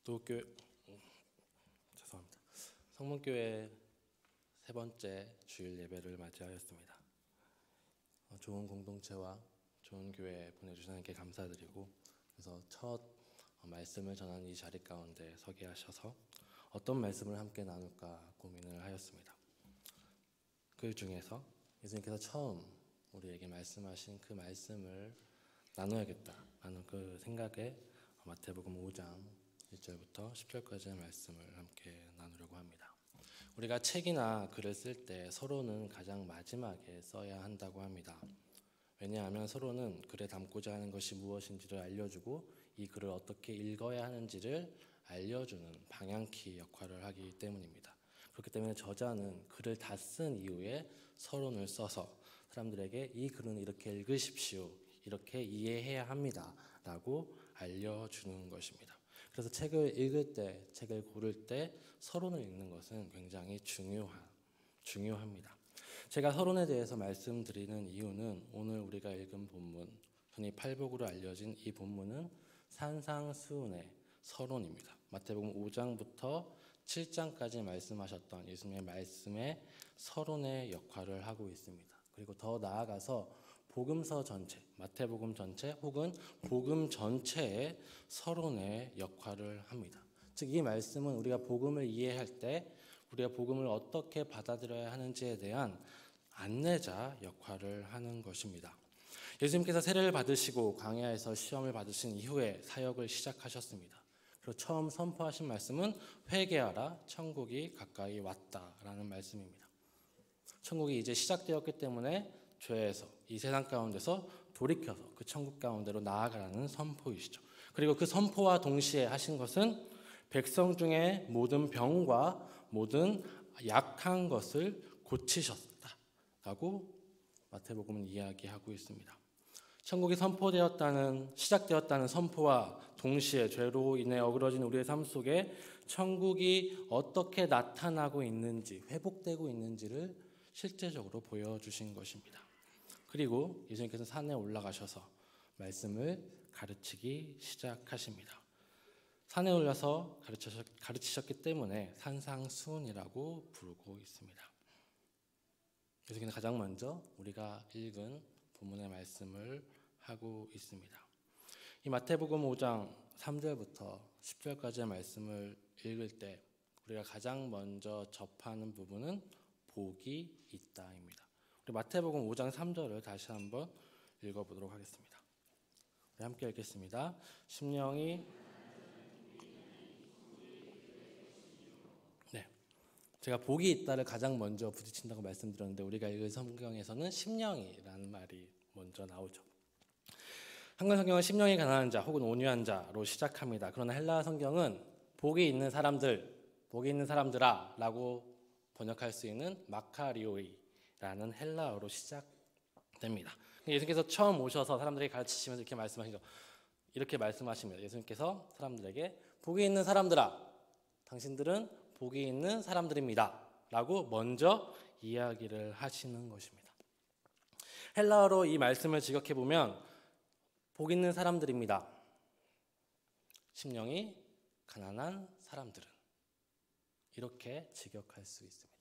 기독교회 죄송합니다. 성문교회 세 번째 주일 예배를 맞이하였습니다. 좋은 공동체와 좋은 교회 보내주신 하나님께 감사드리고, 그래서 첫 말씀을 전하는 이 자리 가운데 서게 하셔서 어떤 말씀을 함께 나눌까 고민을 하였습니다. 그 중에서 예수님께서 처음 우리에게 말씀하신 그 말씀을 나눠야겠다라는 그 생각에 마태복음 5장 1절부터 10절까지의 말씀을 함께 나누려고 합니다. 우리가 책이나 글을 쓸 때 서론은 가장 마지막에 써야 한다고 합니다. 왜냐하면 서론은 글에 담고자 하는 것이 무엇인지를 알려주고 이 글을 어떻게 읽어야 하는지를 알려주는 방향키 역할을 하기 때문입니다. 그렇기 때문에 저자는 글을 다 쓴 이후에 서론을 써서 사람들에게 이 글은 이렇게 읽으십시오, 이렇게 이해해야 합니다 라고 알려주는 것입니다. 그래서 책을 읽을 때, 책을 고를 때 서론을 읽는 것은 굉장히 중요합니다. 제가 서론에 대해서 말씀드리는 이유는 오늘 우리가 읽은 본문, 흔히 팔복으로 알려진 이 본문은 산상수훈의 서론입니다. 마태복음 5장부터 7장까지 말씀하셨던 예수님의 말씀의 서론의 역할을 하고 있습니다. 그리고 더 나아가서 복음서 전체, 마태복음 전체 혹은 복음 전체의 서론의 역할을 합니다. 즉 이 말씀은 우리가 복음을 이해할 때 우리가 복음을 어떻게 받아들여야 하는지에 대한 안내자 역할을 하는 것입니다. 예수님께서 세례를 받으시고 광야에서 시험을 받으신 이후에 사역을 시작하셨습니다. 그리고 처음 선포하신 말씀은 회개하라, 천국이 가까이 왔다라는 말씀입니다. 천국이 이제 시작되었기 때문에 죄에서, 이 세상 가운데서 돌이켜서 그 천국 가운데로 나아가라는 선포이시죠. 그리고 그 선포와 동시에 하신 것은 백성 중에 모든 병과 모든 약한 것을 고치셨다라고 마태복음은 이야기하고 있습니다. 천국이 시작되었다는 선포와 동시에 죄로 인해 어그러진 우리의 삶 속에 천국이 어떻게 나타나고 있는지, 회복되고 있는지를 실제적으로 보여주신 것입니다. 그리고 예수님께서 산에 올라가셔서 말씀을 가르치기 시작하십니다. 산에 올라서 가르치셨기 때문에 산상수훈이라고 부르고 있습니다. 예수님께서 가장 먼저 우리가 읽은 본문의 말씀을 하고 있습니다. 이 마태복음 5장 3절부터 10절까지의 말씀을 읽을 때 우리가 가장 먼저 접하는 부분은 복이 있다입니다. 우리 마태복음 5장 3절을 다시 한번 읽어보도록 하겠습니다. 우리 함께 읽겠습니다. 심령이 제가 복이 있다를 가장 먼저 부딪힌다고 말씀드렸는데 우리가 읽은 성경에서는 심령이라는 말이 먼저 나오죠. 한글 성경은 심령이 가난한 자 혹은 온유한 자로 시작합니다. 그러나 헬라 성경은 복이 있는 사람들아 라고 번역할 수 있는 마카리오이라는 헬라어로 시작됩니다. 예수님께서 처음 오셔서 사람들에게 가르치시면서 이렇게 말씀하십니다. 예수님께서 사람들에게 복이 있는 사람들아, 당신들은 복이 있는 사람들입니다 라고 먼저 이야기를 하시는 것입니다. 헬라어로 이 말씀을 직역해보면 복 있는 사람들입니다, 심령이 가난한 사람들은, 이렇게 직역할 수 있습니다.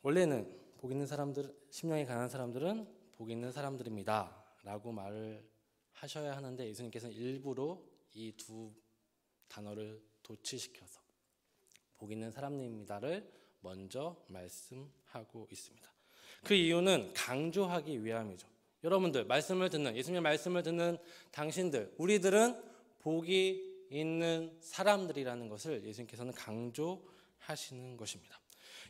원래는 복 있는 사람들, 심령이 가난한 사람들은 복 있는 사람들입니다 라고 말을 하셔야 하는데 예수님께서는 일부러 이 두 단어를 도치시켜서 복 있는 사람입니다를 먼저 말씀하고 있습니다. 그 이유는 강조하기 위함이죠. 여러분들, 예수님의 말씀을 듣는 당신들, 우리들은 복이 있는 사람들이라는 것을 예수님께서는 강조하시는 것입니다.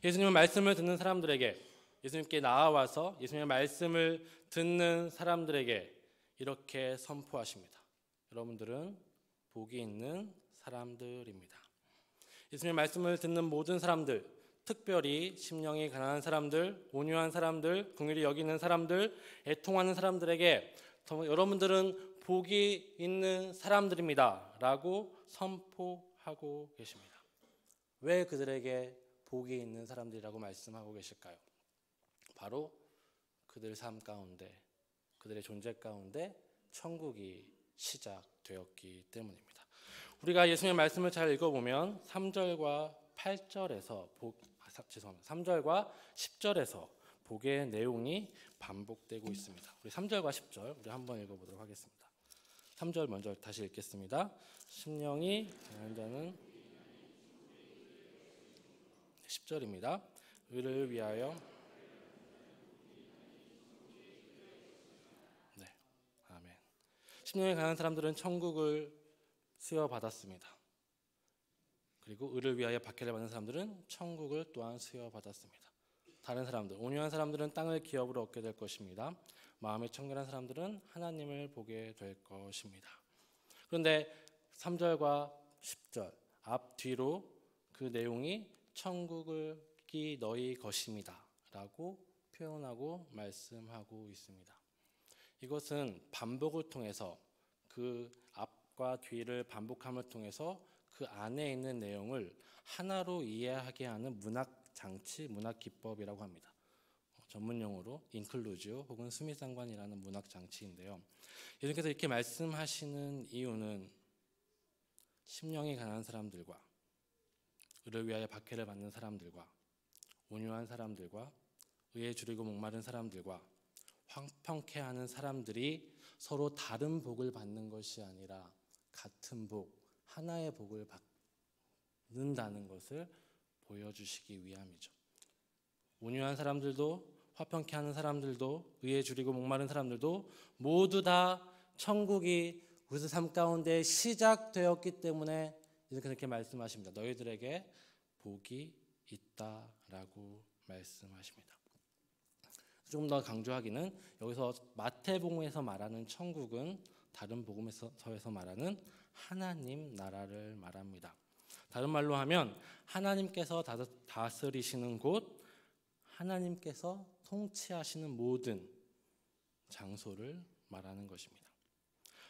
예수님의 말씀을 듣는 사람들에게, 예수님께 나아와서 예수님의 말씀을 듣는 사람들에게 이렇게 선포하십니다. 여러분들은 복이 있는 사람들입니다. 예수님의 말씀을 듣는 모든 사람들, 특별히 심령이 가난한 사람들, 온유한 사람들, 긍휼히 여기는 사람들, 애통하는 사람들에게 여러분들은 복이 있는 사람들입니다 라고 선포하고 계십니다. 왜 그들에게 복이 있는 사람들이라고 말씀하고 계실까요? 바로 그들 삶 가운데, 그들의 존재 가운데 천국이 시작되었기 때문입니다. 우리가 예수님의 말씀을 잘 읽어보면 3절과 8절에서 3절과 10절에서 복의 내용이 반복되고 있습니다. 우리 3절과 10절 우리 한번 읽어보도록 하겠습니다. 3절 먼저 다시 읽겠습니다. 심령이 강한 자는 10절입니다. 의를 위하여 아멘. 심령이 강한 사람들은 천국을 수여받았습니다. 그리고 의를 위하여 박해를 받는 사람들은 천국을 또한 수여받았습니다. 다른 사람들, 온유한 사람들은 땅을 기업으로 얻게 될 것입니다. 마음이 청결한 사람들은 하나님을 보게 될 것입니다. 그런데 3절과 10절 앞뒤로 그 내용이 천국이 너희 것입니다 라고 표현하고 말씀하고 있습니다. 이것은 반복을 통해서 그 앞과 뒤를 반복함을 통해서 그 안에 있는 내용을 하나로 이해하게 하는 문학 장치, 문학 기법이라고 합니다. 전문 용어로 인클루지오 혹은 수미상관이라는 문학 장치인데요. 예수님께서 이렇게 말씀하시는 이유는 심령이 강한 사람들과 의를 위하여 박해를 받는 사람들과 온유한 사람들과 의에 줄이고 목마른 사람들과 황평케 하는 사람들이 서로 다른 복을 받는 것이 아니라 같은 복, 하나의 복을 받는다는 것을 보여주시기 위함이죠. 온유한 사람들도 화평케 하는 사람들도 의에 줄이고 목마른 사람들도 모두 다 천국이 우리의 삶 가운데 시작되었기 때문에 이렇게 말씀하십니다. 너희들에게 복이 있다라고 말씀하십니다. 조금 더 강조하기는 여기서 마태복음에서 말하는 천국은 다른 복음서에서 말하는 하나님 나라를 말합니다. 다른 말로 하면 하나님께서 다스리시는 곳, 하나님께서 통치하시는 모든 장소를 말하는 것입니다.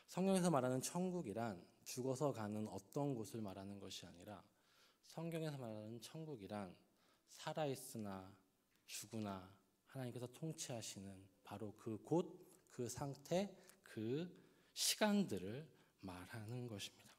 성경에서 말하는 천국이란 죽어서 가는 어떤 곳을 말하는 것이 아니라 성경에서 말하는 천국이란 살아있으나 죽으나 하나님께서 통치하시는 바로 그 곳, 그 상태, 그 시간들을 말하는 것입니다.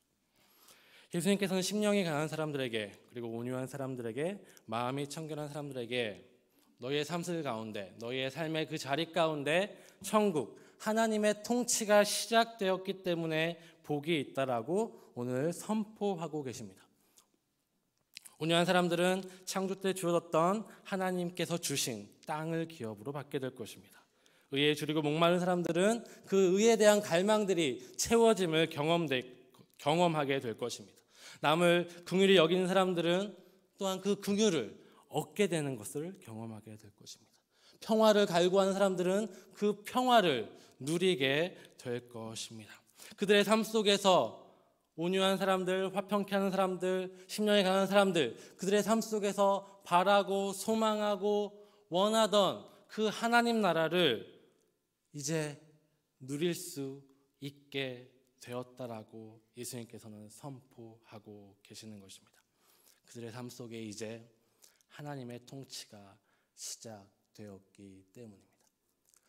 예수님께서는 심령이 강한 사람들에게 그리고 온유한 사람들에게 마음이 청결한 사람들에게 너희의 삶 가운데 너희의 삶의 그 자리 가운데 천국 하나님의 통치가 시작되었기 때문에 복이 있다라고 오늘 선포하고 계십니다. 온유한 사람들은 창조 때 주어졌던 하나님께서 주신 땅을 기업으로 받게 될 것입니다. 의에 줄이고 목마른 사람들은 그 의에 대한 갈망들이 채워짐을 경험하게 될 것입니다. 남을 긍휼히 여기는 사람들은 또한 그 긍휼을 얻게 되는 것을 경험하게 될 것입니다. 평화를 갈구하는 사람들은 그 평화를 누리게 될 것입니다. 그들의 삶 속에서 온유한 사람들, 화평케 하는 사람들, 심령이 강한 사람들, 그들의 삶 속에서 바라고 소망하고 원하던 그 하나님 나라를 이제 누릴 수 있게 되었다라고 예수님께서는 선포하고 계시는 것입니다. 그들의 삶 속에 이제 하나님의 통치가 시작되었기 때문입니다.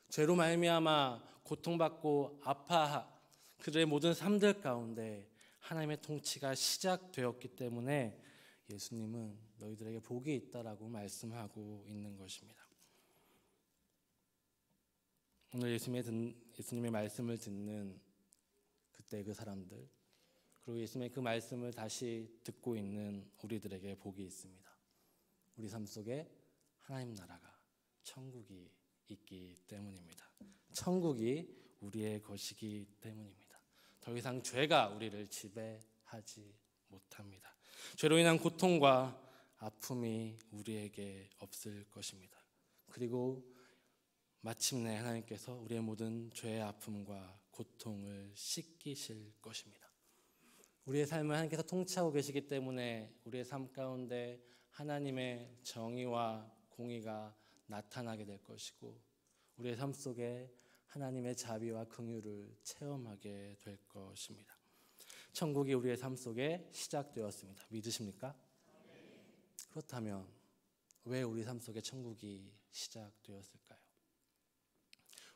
죄로 말미암아 고통받고 아파 그들의 모든 삶들 가운데 하나님의 통치가 시작되었기 때문에 예수님은 너희들에게 복이 있다라고 말씀하고 있는 것입니다. 오늘 예수님의 말씀을 듣는 그때 그 사람들 그리고 예수님의 그 말씀을 다시 듣고 있는 우리들에게 복이 있습니다. 우리 삶 속에 하나님 나라가 천국이 있기 때문입니다. 천국이 우리의 것이기 때문입니다. 더 이상 죄가 우리를 지배하지 못합니다. 죄로 인한 고통과 아픔이 우리에게 없을 것입니다. 그리고 마침내 하나님께서 우리의 모든 죄의 아픔과 고통을 씻기실 것입니다. 우리의 삶을 하나님께서 통치하고 계시기 때문에 우리의 삶 가운데 하나님의 정의와 공의가 나타나게 될 것이고 우리의 삶 속에 하나님의 자비와 긍휼을 체험하게 될 것입니다. 천국이 우리의 삶 속에 시작되었습니다. 믿으십니까? 그렇다면 왜 우리 삶 속에 천국이 시작되었을까요?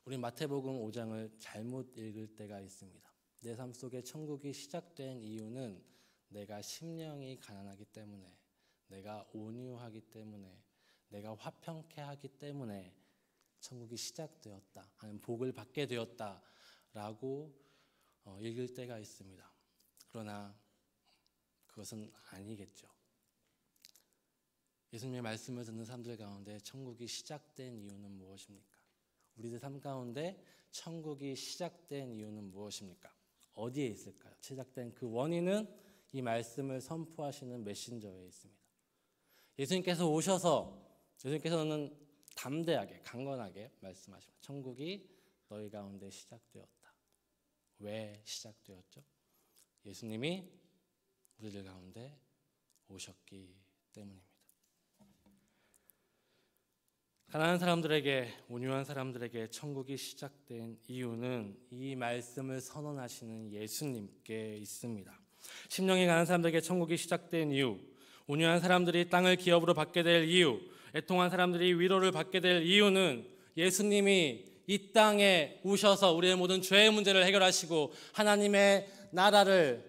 우리 마태복음 5장을 잘못 읽을 때가 있습니다. 내 삶 속에 천국이 시작된 이유는 내가 심령이 가난하기 때문에, 내가 온유하기 때문에, 내가 화평케 하기 때문에 천국이 시작되었다, 아니면 복을 받게 되었다라고 읽을 때가 있습니다. 그러나 그것은 아니겠죠. 예수님의 말씀을 듣는 사람들 가운데 천국이 시작된 이유는 무엇입니까? 우리들 삶 가운데 천국이 시작된 이유는 무엇입니까? 어디에 있을까요? 시작된 그 원인은 이 말씀을 선포하시는 메신저에 있습니다. 예수님께서는 담대하게, 강건하게 말씀하십니다. 천국이 너희 가운데 시작되었다. 왜 시작되었죠? 예수님이 우리들 가운데 오셨기 때문입니다. 가난한 사람들에게, 온유한 사람들에게 천국이 시작된 이유는 이 말씀을 선언하시는 예수님께 있습니다. 심령이 가난한 사람들에게 천국이 시작된 이유, 온유한 사람들이 땅을 기업으로 받게 될 이유, 애통한 사람들이 위로를 받게 될 이유는 예수님이 이 땅에 오셔서 우리의 모든 죄의 문제를 해결하시고 하나님의 나라를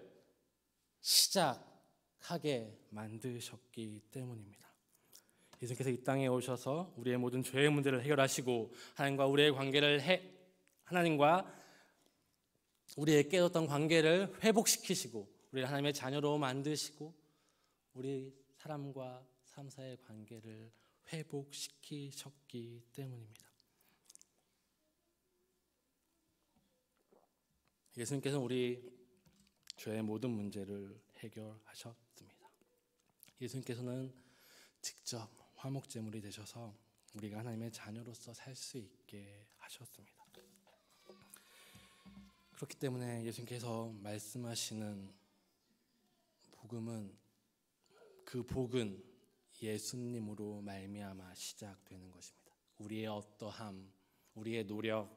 시작하게 만드셨기 때문입니다. 예수님께서 이 땅에 오셔서 우리의 모든 죄의 문제를 해결하시고 하나님과 우리의 깨졌던 관계를 회복시키시고 우리를 하나님의 자녀로 만드시고 우리 사람과 삶 사이의 관계를 회복시키셨기 때문입니다. 예수님께서는 우리 죄의 모든 문제를 해결하셨습니다. 예수님께서는 직접 화목제물이 되셔서 우리가 하나님의 자녀로서 살 수 있게 하셨습니다. 그렇기 때문에 예수님께서 말씀하시는 그 복은 예수님으로 말미암아 시작되는 것입니다. 우리의 어떠함, 우리의 노력,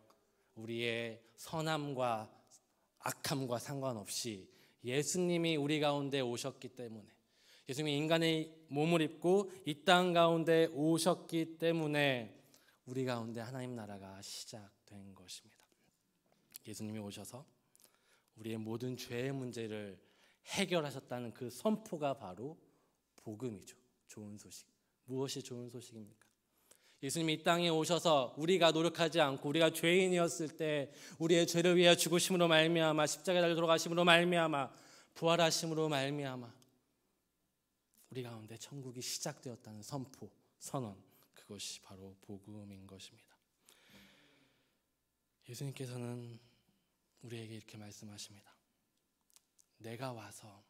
우리의 선함과 악함과 상관없이 예수님이 우리 가운데 오셨기 때문에, 예수님이 인간의 몸을 입고 이 땅 가운데 오셨기 때문에 우리 가운데 하나님 나라가 시작된 것입니다. 예수님이 오셔서 우리의 모든 죄의 문제를 해결하셨다는 그 선포가 바로 복음이죠. 좋은 소식. 무엇이 좋은 소식입니까? 예수님이 이 땅에 오셔서 우리가 노력하지 않고 우리가 죄인이었을 때 우리의 죄를 위하여 죽으심으로 말미암아 십자가에 달려 돌아가심으로 말미암아 부활하심으로 말미암아 우리 가운데 천국이 시작되었다는 선언, 그것이 바로 복음인 것입니다. 예수님께서는 우리에게 이렇게 말씀하십니다. 내가 와서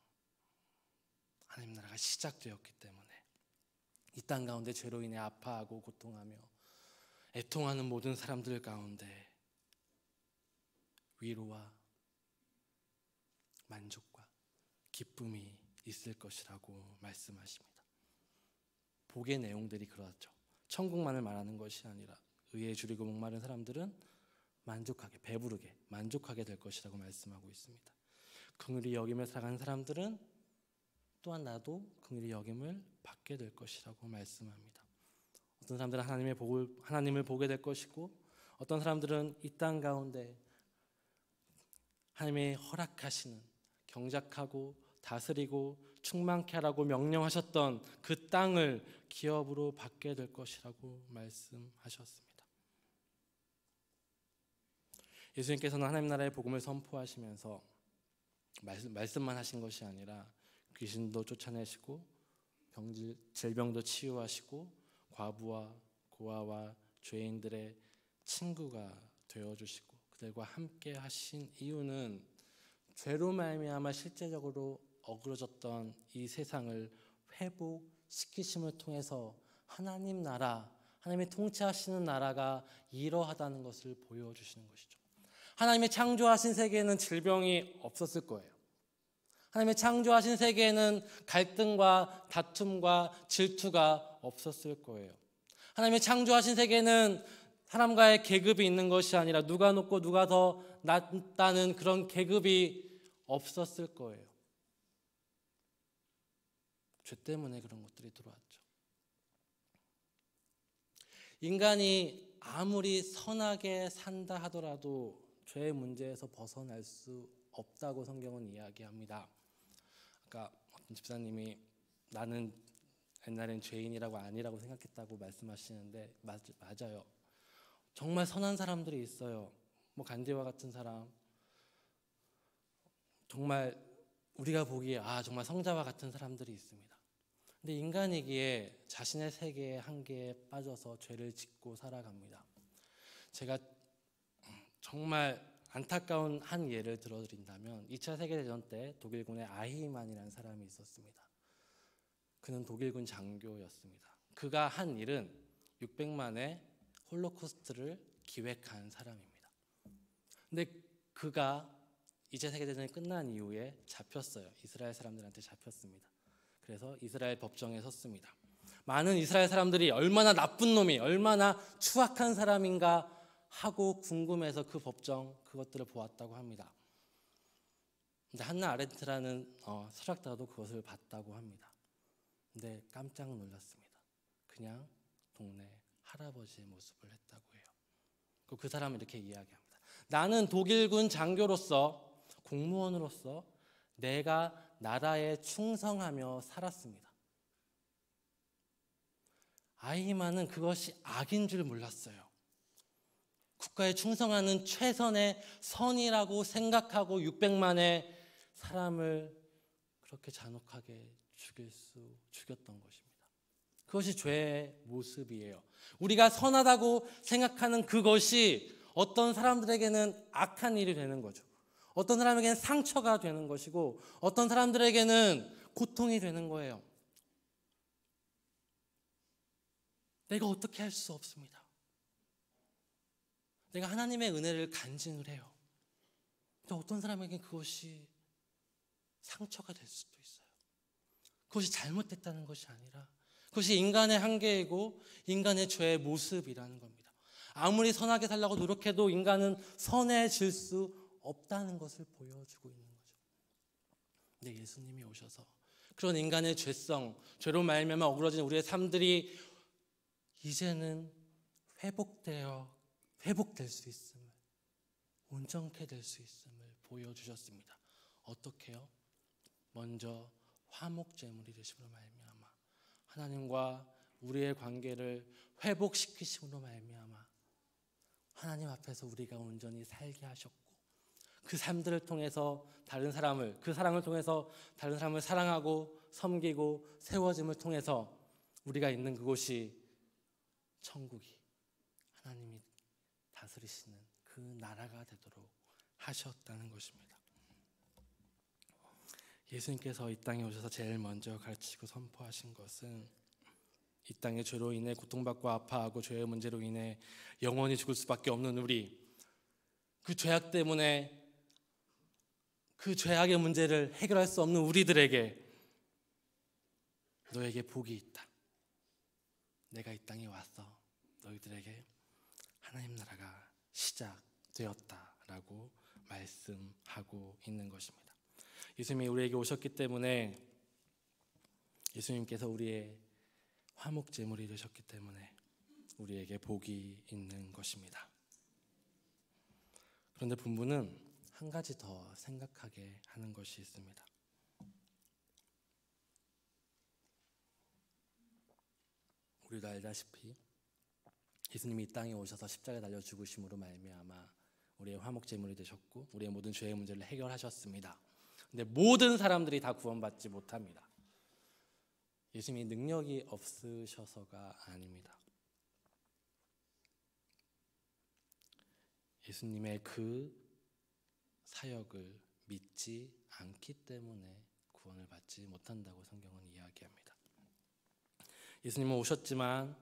하나님 나라가 시작되었기 때문에 이 땅 가운데 죄로 인해 아파하고 고통하며 애통하는 모든 사람들 가운데 위로와 만족과 기쁨이 있을 것이라고 말씀하십니다. 복의 내용들이 그렇죠. 천국만을 말하는 것이 아니라 의에 줄이고 목마른 사람들은 만족하게, 배부르게 만족하게 될 것이라고 말씀하고 있습니다. 긍휼히 여김을 살아가는 사람들은 또한 나도 긍휼히 여김을 받게 될 것이라고 말씀합니다. 어떤 사람들은 하나님을 보게 될 것이고 어떤 사람들은 이 땅 가운데 하나님의 허락하시는 경작하고 다스리고 충만케 하라고 명령하셨던 그 땅을 기업으로 받게 될 것이라고 말씀하셨습니다. 예수님께서는 하나님 나라의 복음을 선포하시면서 말씀만 하신 것이 아니라 귀신도 쫓아내시고 질병도 치유하시고 과부와 고아와 죄인들의 친구가 되어주시고 그들과 함께 하신 이유는 죄로 말미암아 실제적으로 어그러졌던 이 세상을 회복시키심을 통해서 하나님 나라, 하나님의 통치하시는 나라가 이러하다는 것을 보여주시는 것이죠. 하나님의 창조하신 세계에는 질병이 없었을 거예요. 하나님의 창조하신 세계에는 갈등과 다툼과 질투가 없었을 거예요. 하나님의 창조하신 세계에는 사람과의 계급이 있는 것이 아니라 누가 높고 누가 더 낮다는 그런 계급이 없었을 거예요. 죄 때문에 그런 것들이 들어왔죠. 인간이 아무리 선하게 산다 하더라도 죄의 문제에서 벗어날 수 없다고 성경은 이야기합니다. 아까 어떤 집사님이 나는 옛날엔 죄인이라고 아니라고 생각했다고 말씀하시는데 맞아요. 정말 선한 사람들이 있어요. 뭐 간디와 같은 사람, 정말 우리가 보기에 정말 성자와 같은 사람들이 있습니다. 근데 인간이기에 자신의 세계의 한계에 빠져서 죄를 짓고 살아갑니다. 제가 정말 안타까운 한 예를 들어드린다면 2차 세계대전 때 독일군에 아히만이라는 사람이 있었습니다. 그는 독일군 장교였습니다. 그가 한 일은 600만의 홀로코스트를 기획한 사람입니다. 근데 그가 2차 세계대전이 끝난 이후에 잡혔어요. 이스라엘 사람들한테 잡혔습니다. 그래서 이스라엘 법정에 섰습니다. 많은 이스라엘 사람들이 얼마나 나쁜 놈이, 얼마나 추악한 사람인가 하고 궁금해서 그 법정, 그것들을 보았다고 합니다. 근데 한나 아렌트라는 철학자도 그것을 봤다고 합니다. 근데 깜짝 놀랐습니다. 그냥 동네 할아버지의 모습을 했다고 해요. 그 사람은 이렇게 이야기합니다. 나는 독일군 장교로서, 공무원으로서 내가 나라에 충성하며 살았습니다. 아히만은 그것이 악인 줄 몰랐어요. 국가에 충성하는 최선의 선이라고 생각하고 600만의 사람을 그렇게 잔혹하게 죽였던 것입니다. 그것이 죄의 모습이에요. 우리가 선하다고 생각하는 그것이 어떤 사람들에게는 악한 일이 되는 거죠. 어떤 사람에게는 상처가 되는 것이고 어떤 사람들에게는 고통이 되는 거예요. 내가 어떻게 할 수 없습니다. 내가 하나님의 은혜를 간증을 해요. 근데 어떤 사람에게는 그것이 상처가 될 수도 있어요. 그것이 잘못됐다는 것이 아니라 그것이 인간의 한계이고 인간의 죄의 모습이라는 겁니다. 아무리 선하게 살려고 노력해도 인간은 선해질 수 없다는 것을 보여주고 있는 거죠. 근데 예수님이 오셔서 그런 인간의 죄성, 죄로 말미암아 어그러진 우리의 삶들이 이제는 회복될 수 있음을, 온전케 될 수 있음을 보여주셨습니다. 어떻게요? 먼저 화목제물이 되심으로 말미암아 하나님과 우리의 관계를 회복시키심으로 말미암아 하나님 앞에서 우리가 온전히 살게 하셨고 그 삶들을 통해서 그 사랑을 통해서 다른 사람을 사랑하고 섬기고 세워짐을 통해서 우리가 있는 그곳이 천국이 하나님이 다스리시는 그 나라가 되도록 하셨다는 것입니다. 예수님께서 이 땅에 오셔서 제일 먼저 가르치고 선포하신 것은 이 땅의 죄로 인해 고통받고 아파하고 죄의 문제로 인해 영원히 죽을 수밖에 없는 우리, 그 죄악 때문에 그 죄악의 문제를 해결할 수 없는 우리들에게 너에게 복이 있다. 내가 이 땅에 와서 너희들에게 하나님 나라가 시작되었다라고 말씀하고 있는 것입니다. 예수님이 우리에게 오셨기 때문에 예수님께서 우리의 화목제물이 되셨기 때문에 우리에게 복이 있는 것입니다. 그런데 본문은 한 가지 더 생각하게 하는 것이 있습니다. 우리도 알다시피 예수님이 이 땅에 오셔서 십자가에 달려 죽으심으로 말미암아 우리의 화목제물이 되셨고 우리의 모든 죄의 문제를 해결하셨습니다. 근데 모든 사람들이 다 구원받지 못합니다. 예수님이 능력이 없으셔서가 아닙니다. 예수님의 그 사역을 믿지 않기 때문에 구원을 받지 못한다고 성경은 이야기합니다. 예수님은 오셨지만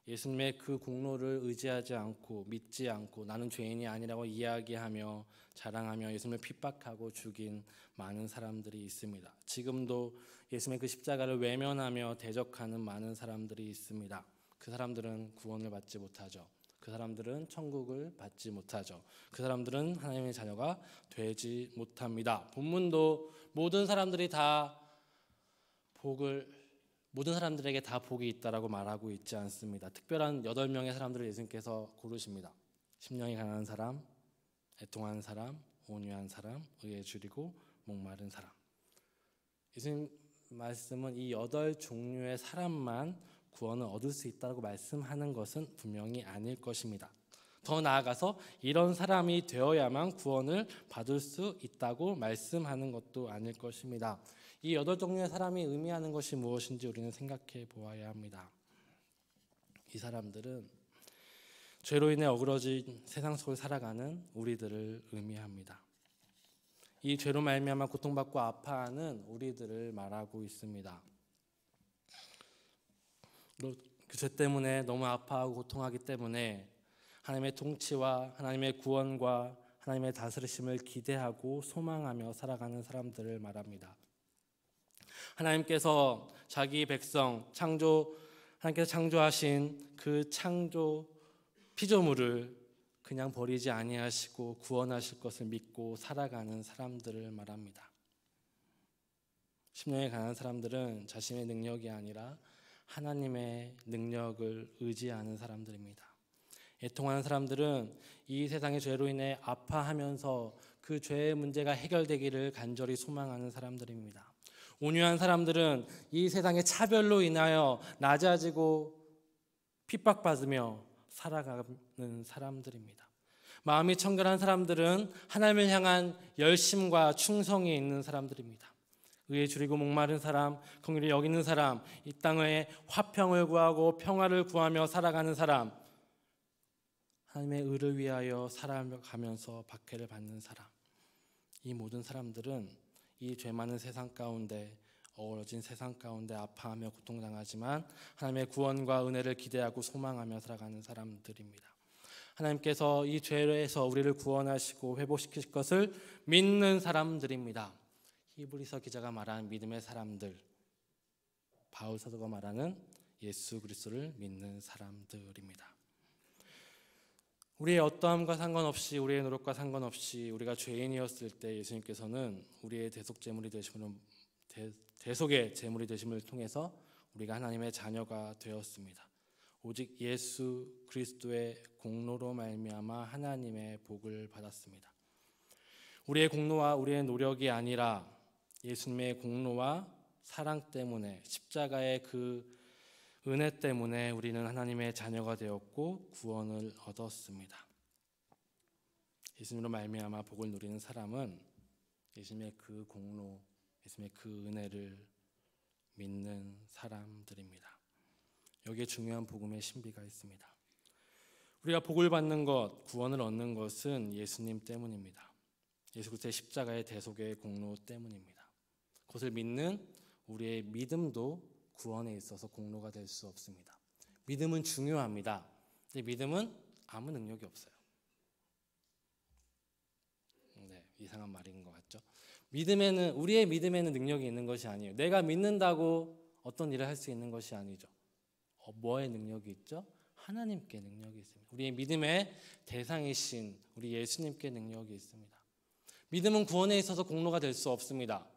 예수님의 그 공로를 의지하지 않고 믿지 않고 나는 죄인이 아니라고 이야기하며 자랑하며 예수님을 핍박하고 죽인 많은 사람들이 있습니다. 지금도 예수님의 그 십자가를 외면하며 대적하는 많은 사람들이 있습니다. 그 사람들은 구원을 받지 못하죠. 그 사람들은 천국을 받지 못하죠. 그 사람들은 하나님의 자녀가 되지 못합니다. 본문도 모든 사람들에게 다 복이 있다라고 말하고 있지 않습니다. 특별한 8명의 사람들을 예수님께서 고르십니다. 심령이 가난한 사람, 애통하는 사람, 온유한 사람, 의에 줄이고 목마른 사람. 예수님 말씀은 이 8종류의 사람만 구원을 얻을 수 있다고 말씀하는 것은 분명히 아닐 것입니다. 더 나아가서 이런 사람이 되어야만 구원을 받을 수 있다고 말씀하는 것도 아닐 것입니다. 이 8종류의 사람이 의미하는 것이 무엇인지 우리는 생각해 보아야 합니다. 이 사람들은 죄로 인해 어그러진 세상 속을 살아가는 우리들을 의미합니다. 이 죄로 말미암아 고통받고 아파하는 우리들을 말하고 있습니다. 그 죄 때문에 너무 아파하고 고통하기 때문에 하나님의 통치와 하나님의 구원과 하나님의 다스리심을 기대하고 소망하며 살아가는 사람들을 말합니다. 하나님께서 자기 백성 하나님께서 창조하신 그 창조 피조물을 그냥 버리지 아니하시고 구원하실 것을 믿고 살아가는 사람들을 말합니다. 심령에 강한 사람들은 자신의 능력이 아니라 하나님의 능력을 의지하는 사람들입니다. 애통하는 사람들은 이 세상의 죄로 인해 아파하면서 그 죄의 문제가 해결되기를 간절히 소망하는 사람들입니다. 온유한 사람들은 이 세상의 차별로 인하여 낮아지고 핍박받으며 살아가는 사람들입니다. 마음이 청결한 사람들은 하나님을 향한 열심과 충성이 있는 사람들입니다. 의에 줄이고 목마른 사람, 긍휼히 여기는 사람, 이 땅에 화평을 구하고 평화를 구하며 살아가는 사람, 하나님의 의를 위하여 살아가면서 박해를 받는 사람, 이 모든 사람들은 이 죄 많은 세상 가운데 어우러진 세상 가운데 아파하며 고통당하지만 하나님의 구원과 은혜를 기대하고 소망하며 살아가는 사람들입니다. 하나님께서 이 죄에서 우리를 구원하시고 회복시킬 것을 믿는 사람들입니다. 히브리서 기자가 말하는 믿음의 사람들, 바울 사도가 말하는 예수 그리스도를 믿는 사람들입니다. 우리의 어떠함과 상관없이, 우리의 노력과 상관없이 우리가 죄인이었을 때 예수님께서는 우리의 대속의 제물이 되심을 통해서 우리가 하나님의 자녀가 되었습니다. 오직 예수 그리스도의 공로로 말미암아 하나님의 복을 받았습니다. 우리의 공로와 우리의 노력이 아니라 예수님의 공로와 사랑 때문에, 십자가의 그 은혜 때문에 우리는 하나님의 자녀가 되었고 구원을 얻었습니다. 예수님으로 말미암아 복을 누리는 사람은 예수님의 그 공로, 예수님의 그 은혜를 믿는 사람들입니다. 여기에 중요한 복음의 신비가 있습니다. 우리가 복을 받는 것, 구원을 얻는 것은 예수님 때문입니다. 예수 그리스도의 십자가의 대속의 공로 때문입니다. 그것을 믿는 우리의 믿음도 구원에 있어서 공로가 될 수 없습니다. 믿음은 중요합니다. 근데 믿음은 아무 능력이 없어요. 이상한 말인 것 같죠? 우리의 믿음에는 능력이 있는 것이 아니에요. 내가 믿는다고 어떤 일을 할 수 있는 것이 아니죠. 뭐에 능력이 있죠? 하나님께 능력이 있습니다. 우리의 믿음의 대상이신 우리 예수님께 능력이 있습니다. 믿음은 구원에 있어서 공로가 될 수 없습니다.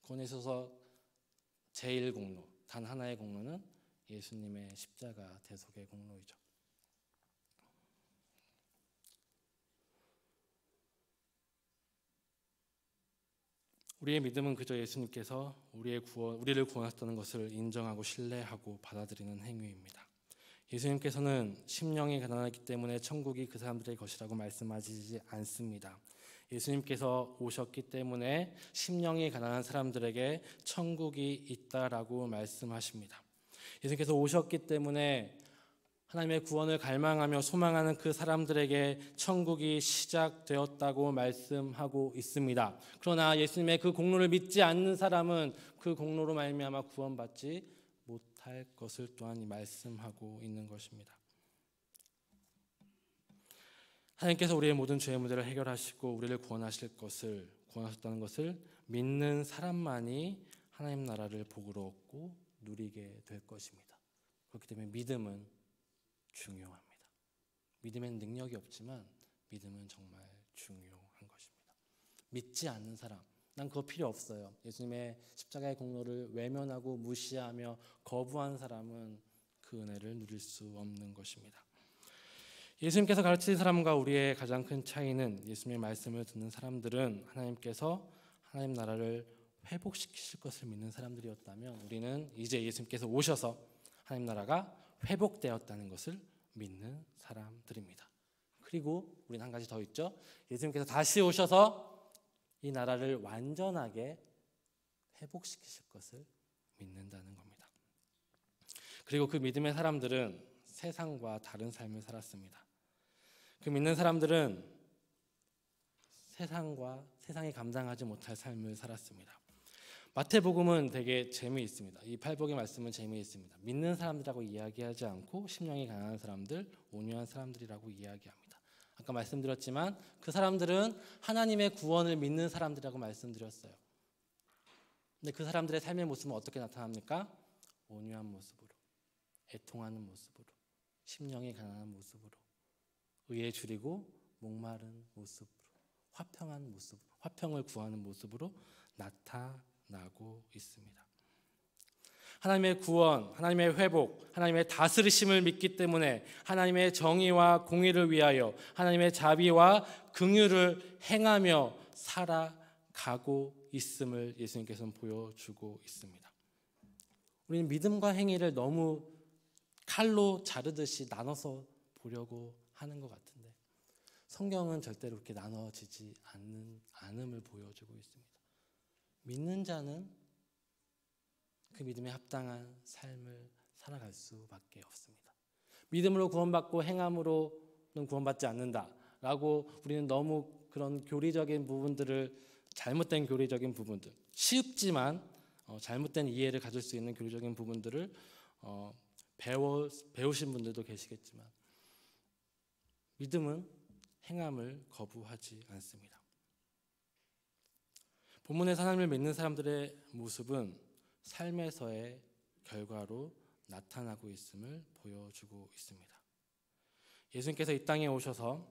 구원에 있어서 제일 공로, 단 하나의 공로는 예수님의 십자가 대속의 공로이죠. 우리의 믿음은 그저 예수님께서 우리를 구원하셨다는 것을 인정하고 신뢰하고 받아들이는 행위입니다. 예수님께서는 심령이 가난하기 때문에 천국이 그 사람들의 것이라고 말씀하시지 않습니다. 예수님께서 오셨기 때문에 심령이 가난한 사람들에게 천국이 있다라고 말씀하십니다. 예수님께서 오셨기 때문에 하나님의 구원을 갈망하며 소망하는 그 사람들에게 천국이 시작되었다고 말씀하고 있습니다. 그러나 예수님의 그 공로를 믿지 않는 사람은 그 공로로 말미암아 구원받지 못할 것을 또한 말씀하고 있는 것입니다. 하나님께서 우리의 모든 죄의 문제를 해결하시고 우리를 구원하셨다는 것을 믿는 사람만이 하나님 나라를 복으로 얻고 누리게 될 것입니다. 그렇기 때문에 믿음은 중요합니다. 믿음에는 능력이 없지만 믿음은 정말 중요한 것입니다. 믿지 않는 사람, 난 그거 필요 없어요. 예수님의 십자가의 공로를 외면하고 무시하며 거부한 사람은 그 은혜를 누릴 수 없는 것입니다. 예수님께서 가르치신 사람과 우리의 가장 큰 차이는 예수님의 말씀을 듣는 사람들은 하나님께서 하나님 나라를 회복시키실 것을 믿는 사람들이었다면 우리는 이제 예수님께서 오셔서 하나님 나라가 회복되었다는 것을 믿는 사람들입니다. 그리고 우리는 한 가지 더 있죠. 예수님께서 다시 오셔서 이 나라를 완전하게 회복시키실 것을 믿는다는 겁니다. 그리고 그 믿음의 사람들은 세상과 다른 삶을 살았습니다. 그 믿는 사람들은 세상이 감당하지 못할 삶을 살았습니다. 마태복음은 되게 재미있습니다. 이 팔복의 말씀은 재미있습니다. 믿는 사람들이라고 이야기하지 않고 심령이 가난한 사람들, 온유한 사람들이라고 이야기합니다. 아까 말씀드렸지만 그 사람들은 하나님의 구원을 믿는 사람들이라고 말씀드렸어요. 근데 그 사람들의 삶의 모습은 어떻게 나타납니까? 온유한 모습으로, 애통하는 모습으로, 심령이 가난한 모습으로, 의에 줄이고 목마른 모습으로, 화평한 모습, 화평을 구하는 모습으로 나타나고 있습니다. 하나님의 구원, 하나님의 회복, 하나님의 다스리심을 믿기 때문에 하나님의 정의와 공의를 위하여 하나님의 자비와 긍휼을 행하며 살아가고 있음을 예수님께서는 보여주고 있습니다. 우리는 믿음과 행위를 너무 칼로 자르듯이 나눠서 보려고 하는 것 같은데 성경은 절대로 그렇게 나눠지지 않음을 보여주고 있습니다. 믿는 자는 그 믿음에 합당한 삶을 살아갈 수밖에 없습니다. 믿음으로 구원받고 행함으로는 구원받지 않는다라고 우리는 너무 그런 교리적인 부분들을 잘못된 교리적인 부분들 쉽지만 잘못된 이해를 가질 수 있는 교리적인 부분들을 배우신 분들도 계시겠지만 믿음은 행함을 거부하지 않습니다. 본문에서 하나님을 믿는 사람들의 모습은 삶에서의 결과로 나타나고 있음을 보여주고 있습니다. 예수님께서 이 땅에 오셔서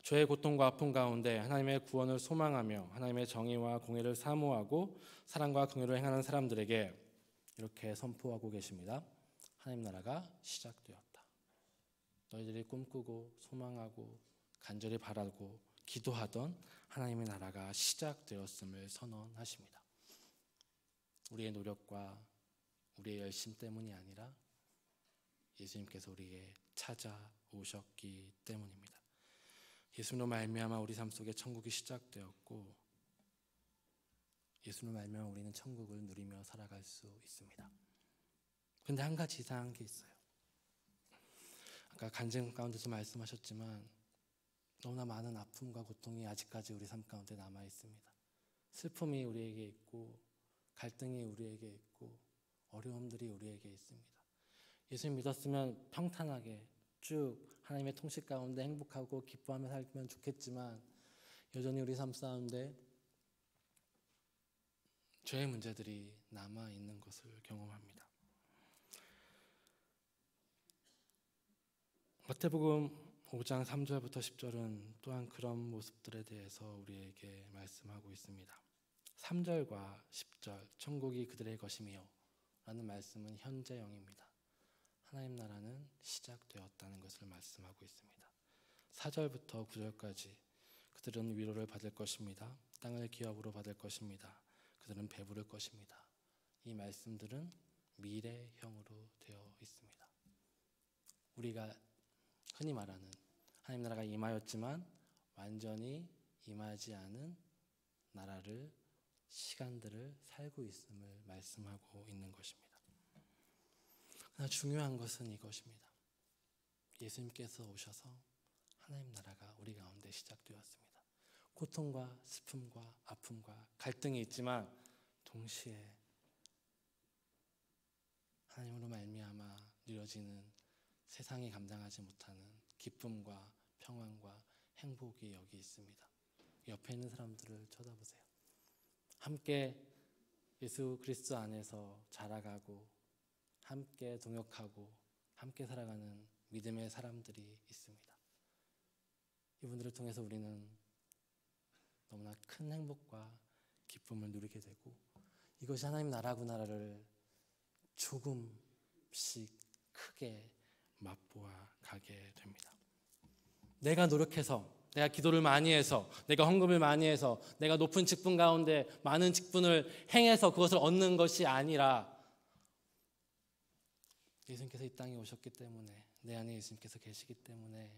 죄의 고통과 아픔 가운데 하나님의 구원을 소망하며 하나님의 정의와 공의를 사모하고 사랑과 긍휼을 행하는 사람들에게 이렇게 선포하고 계십니다. 하나님 나라가 시작되었다. 너희들이 꿈꾸고 소망하고 간절히 바라고 기도하던 하나님의 나라가 시작되었음을 선언하십니다. 우리의 노력과 우리의 열심 때문이 아니라 예수님께서 우리에게 찾아오셨기 때문입니다. 예수님으로 말미암아 우리 삶 속에 천국이 시작되었고 예수님으로 말미암아 우리는 천국을 누리며 살아갈 수 있습니다. 그런데 한 가지 이상한 게 있어요. 아까 간증 가운데서 말씀하셨지만 너무나 많은 아픔과 고통이 아직까지 우리 삶 가운데 남아 있습니다. 슬픔이 우리에게 있고 갈등이 우리에게 있고 어려움들이 우리에게 있습니다. 예수님 믿었으면 평탄하게 쭉 하나님의 통치 가운데 행복하고 기뻐하며 살면 좋겠지만 여전히 우리 삶 가운데 죄의 문제들이 남아 있는 것을 경험합니다. 마태복음 5장 3절부터 10절은 또한 그런 모습들에 대해서 우리에게 말씀하고 있습니다. 3절과 10절 천국이 그들의 것이며 라는 말씀은 현재형입니다. 하나님 나라는 시작되었다는 것을 말씀하고 있습니다. 4절부터 9절까지 그들은 위로를 받을 것입니다. 땅을 기업으로 받을 것입니다. 그들은 배부를 것입니다. 이 말씀들은 미래형으로 되어 있습니다. 우리가 흔히 말하는 하나님 나라가 임하였지만 완전히 임하지 않은 나라를 시간들을 살고 있음을 말씀하고 있는 것입니다. 그러나 중요한 것은 이것입니다. 예수님께서 오셔서 하나님 나라가 우리 가운데 시작되었습니다. 고통과 슬픔과 아픔과 갈등이 있지만 동시에 하나님으로 말미암아 누려지는 세상이 감당하지 못하는 기쁨과 평안과 행복이 여기 있습니다. 옆에 있는 사람들을 쳐다보세요. 함께 예수 그리스도 안에서 자라가고 함께 동역하고 함께 살아가는 믿음의 사람들이 있습니다. 이분들을 통해서 우리는 너무나 큰 행복과 기쁨을 누리게 되고 이것이 하나님 나라구나를 조금씩 크게 맛보아 가게 됩니다. 내가 노력해서, 내가 기도를 많이 해서, 내가 헌금을 많이 해서, 내가 높은 직분 가운데 많은 직분을 행해서 그것을 얻는 것이 아니라 예수님께서 이 땅에 오셨기 때문에, 내 안에 예수님께서 계시기 때문에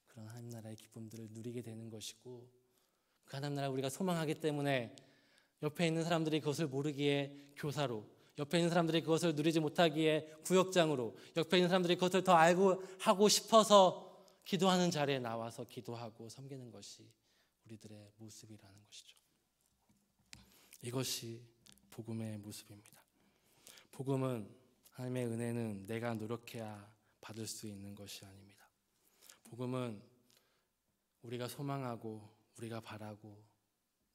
그런 하나님 나라의 기쁨들을 누리게 되는 것이고, 그 하나님 나라를 우리가 소망하기 때문에 옆에 있는 사람들이 그것을 모르기에 교사로, 옆에 있는 사람들이 그것을 누리지 못하기에 구역장으로, 옆에 있는 사람들이 그것을 더 알고 하고 싶어서 기도하는 자리에 나와서 기도하고 섬기는 것이 우리들의 모습이라는 것이죠. 이것이 복음의 모습입니다. 복음은, 하나님의 은혜는 내가 노력해야 받을 수 있는 것이 아닙니다. 복음은 우리가 소망하고 우리가 바라고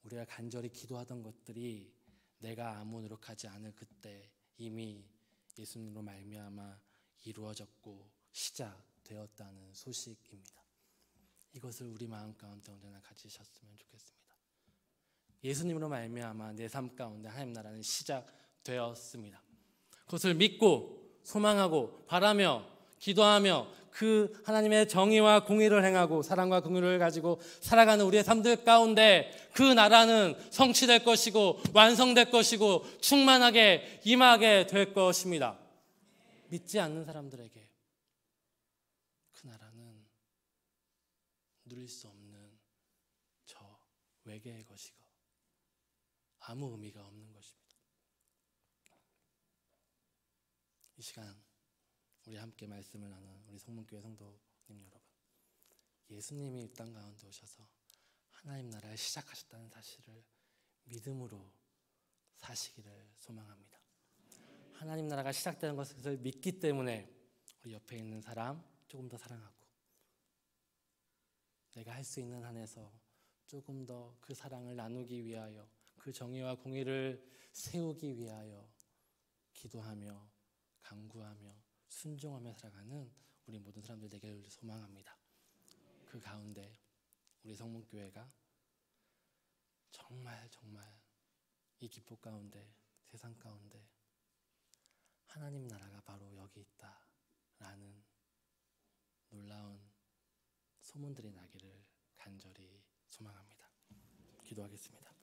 우리가 간절히 기도하던 것들이 내가 아무 노력하지 않을 그때 이미 예수님으로 말미암아 이루어졌고 시작되었다는 소식입니다. 이것을 우리 마음 가운데 언제나 가지셨으면 좋겠습니다. 예수님으로 말미암아 내 삶 가운데 하나님 나라는 시작되었습니다. 그것을 믿고 소망하고 바라며 기도하며 그 하나님의 정의와 공의를 행하고 사랑과 긍휼을 가지고 살아가는 우리의 삶들 가운데 그 나라는 성취될 것이고 완성될 것이고 충만하게 임하게 될 것입니다. 믿지 않는 사람들에게 그 나라는 누릴 수 없는 저 외계의 것이고 아무 의미가 없는 것입니다. 이 시간 우리 함께 말씀을 나눈 우리 성문교회 성도님 여러분, 예수님이 이 땅 가운데 오셔서 하나님 나라를 시작하셨다는 사실을 믿음으로 사시기를 소망합니다. 하나님 나라가 시작되는 것을 믿기 때문에 우리 옆에 있는 사람 조금 더 사랑하고 내가 할 수 있는 한에서 조금 더 그 사랑을 나누기 위하여 그 정의와 공의를 세우기 위하여 기도하며 간구하며 순종하며 살아가는 우리 모든 사람들 되기를 소망합니다. 그 가운데 우리 성문교회가 정말 이 기쁨 가운데 세상 가운데 하나님 나라가 바로 여기 있다라는 놀라운 소문들이 나기를 간절히 소망합니다. 기도하겠습니다.